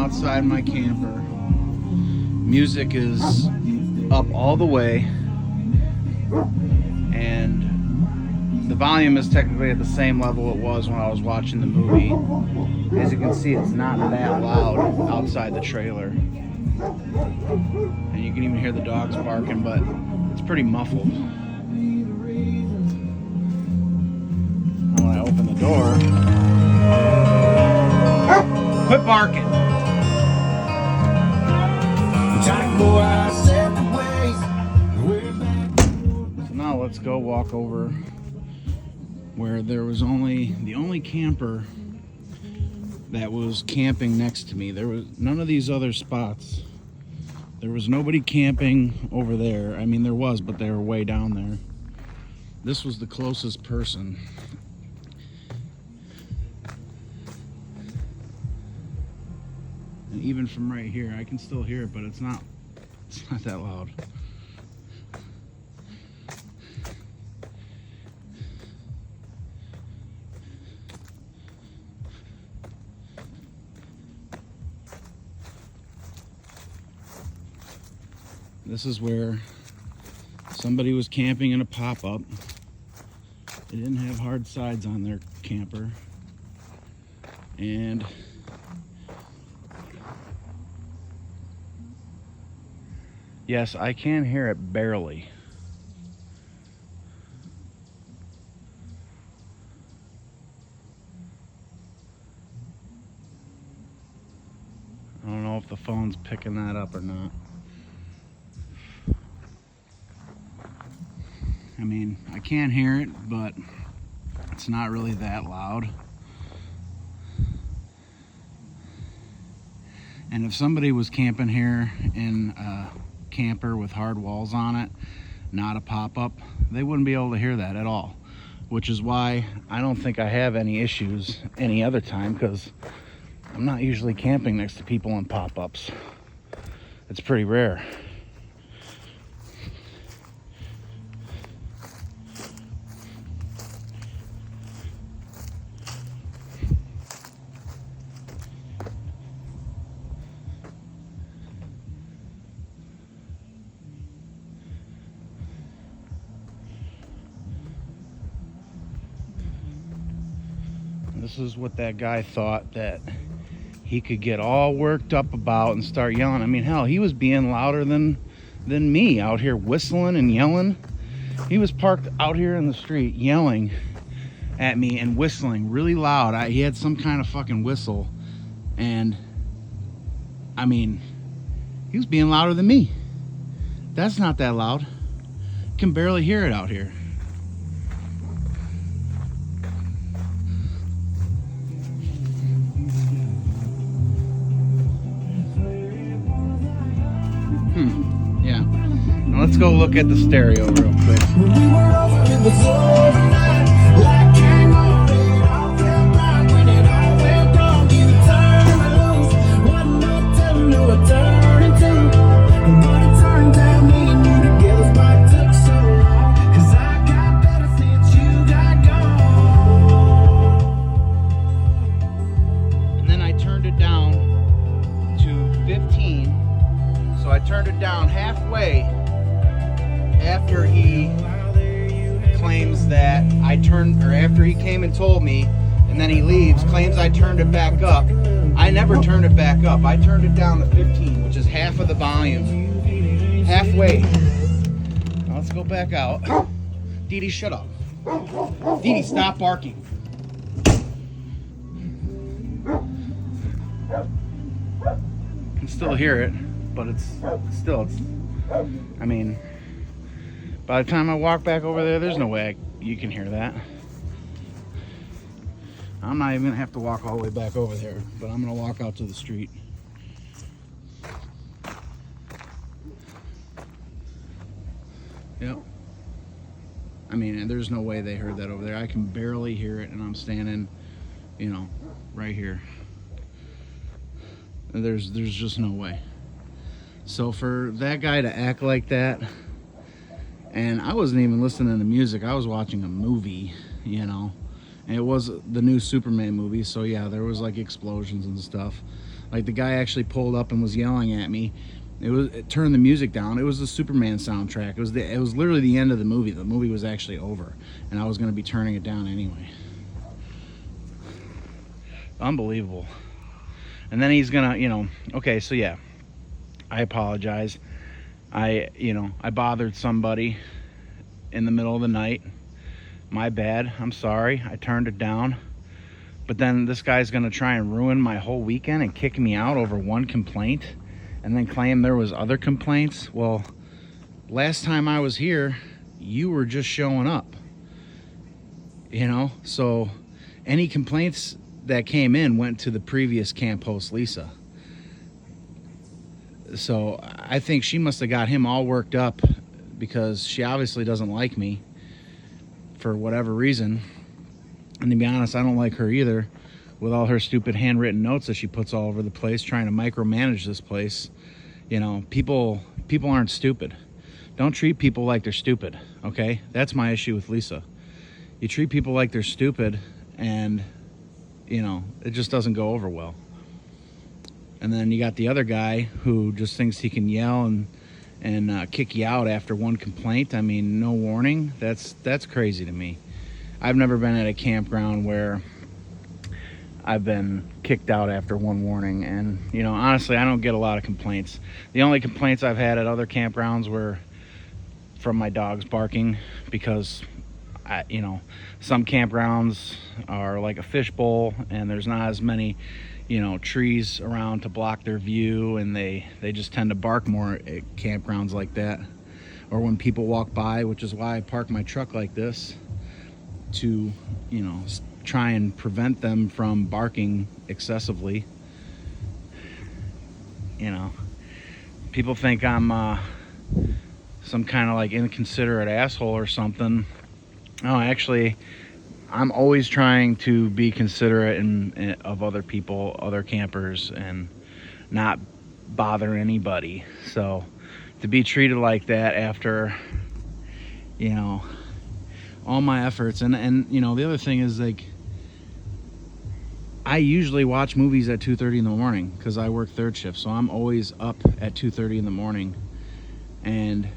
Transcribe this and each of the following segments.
outside my camper. Music is up all the way, and the volume is technically at the same level it was when I was watching the movie. As you can see, it's not that loud outside the trailer. And you can even hear the dogs barking, but it's pretty muffled. And when I open the door, quit barking. So now let's go walk over where there was the only camper that was camping next to me. There was none of these other spots. There was nobody camping over there. I mean, there was, but they were way down there. This was the closest person. And even from right here, I can still hear it, but it's not that loud. This is where somebody was camping in a pop-up. They didn't have hard sides on their camper. And yes, I can hear it barely. I don't know if the phone's picking that up or not. I mean, I can hear it, but it's not really that loud. And if somebody was camping here in a camper with hard walls on it, not a pop-up, they wouldn't be able to hear that at all. Which is why I don't think I have any issues any other time, because I'm not usually camping next to people in pop-ups. It's pretty rare. This is what that guy thought that he could get all worked up about and start yelling. I mean, hell, he was being louder than me out here whistling and yelling. He was parked out here in the street yelling at me and whistling really loud. He had some kind of fucking whistle, and I mean, he was being louder than me. That's not that loud. Can barely hear it out here. Yeah. Now let's go look at the stereo real quick. And then I turned it down to 15. So I turned it down halfway after he claims that after he came and told me, and then he leaves, claims I turned it back up. I never turned it back up. I turned it down to 15, which is half of the volume. Halfway. Now let's go back out. Dee Dee, shut up. Dee Dee, stop barking. I can still hear it. But it's I mean, by the time I walk back over there's no way you can hear that. I'm not even gonna have to walk all the way back over there, but I'm gonna walk out to the street. Yep. I mean, there's no way they heard that over there. I can barely hear it, and I'm standing, right here. There's just no way. So for that guy to act like that, and I wasn't even listening to music, I was watching a movie, and it was the new Superman movie, so yeah, there was like explosions and stuff. Like, the guy actually pulled up and was yelling at me. It turned the music down. It was the Superman soundtrack. It was literally the end of the movie. The movie was actually over, and I was going to be turning it down anyway. Unbelievable. And then he's gonna, okay, so yeah, I apologize. I bothered somebody in the middle of the night. My bad. I'm sorry. I turned it down. But then this guy's gonna try and ruin my whole weekend and kick me out over one complaint, and then claim there was other complaints. Well, last time I was here, you were just showing up. So any complaints that came in went to the previous camp host, Lisa. So I think she must have got him all worked up, because she obviously doesn't like me for whatever reason. And to be honest, I don't like her either, with all her stupid handwritten notes that she puts all over the place, trying to micromanage this place. People aren't stupid. Don't treat people like they're stupid, okay? That's my issue with Lisa. You treat people like they're stupid, and it just doesn't go over well. And then you got the other guy who just thinks he can yell and kick you out after one complaint. I mean, no warning. That's crazy to me. I've never been at a campground where I've been kicked out after one warning. And honestly, I don't get a lot of complaints. The only complaints I've had at other campgrounds were from my dogs barking, because some campgrounds are like a fishbowl, and there's not as many trees around to block their view, and they just tend to bark more at campgrounds like that, or when people walk by, which is why I park my truck like this, to try and prevent them from barking excessively. People think I'm some kind of like inconsiderate asshole or something. No, actually, I'm always trying to be considerate of other people, other campers, and not bother anybody. So to be treated like that after, all my efforts, and the other thing is, like, I usually watch movies at 2:30 in the morning because I work third shift, so I'm always up at 2:30 in the morning, and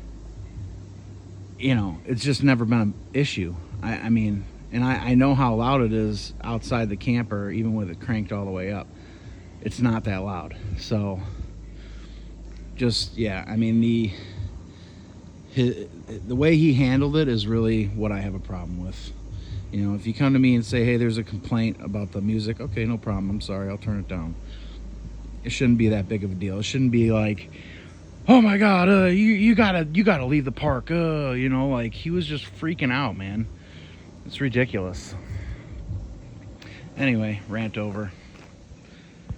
it's just never been an issue. I mean, and I know how loud it is outside the camper, even with it cranked all the way up. It's not that loud. So just, yeah, I mean, the way he handled it is really what I have a problem with. If you come to me and say, hey, there's a complaint about the music, okay, no problem, I'm sorry, I'll turn it down. It shouldn't be that big of a deal. It shouldn't be like, oh my God, you gotta leave the park. Like, he was just freaking out, man. It's ridiculous. Anyway, rant over.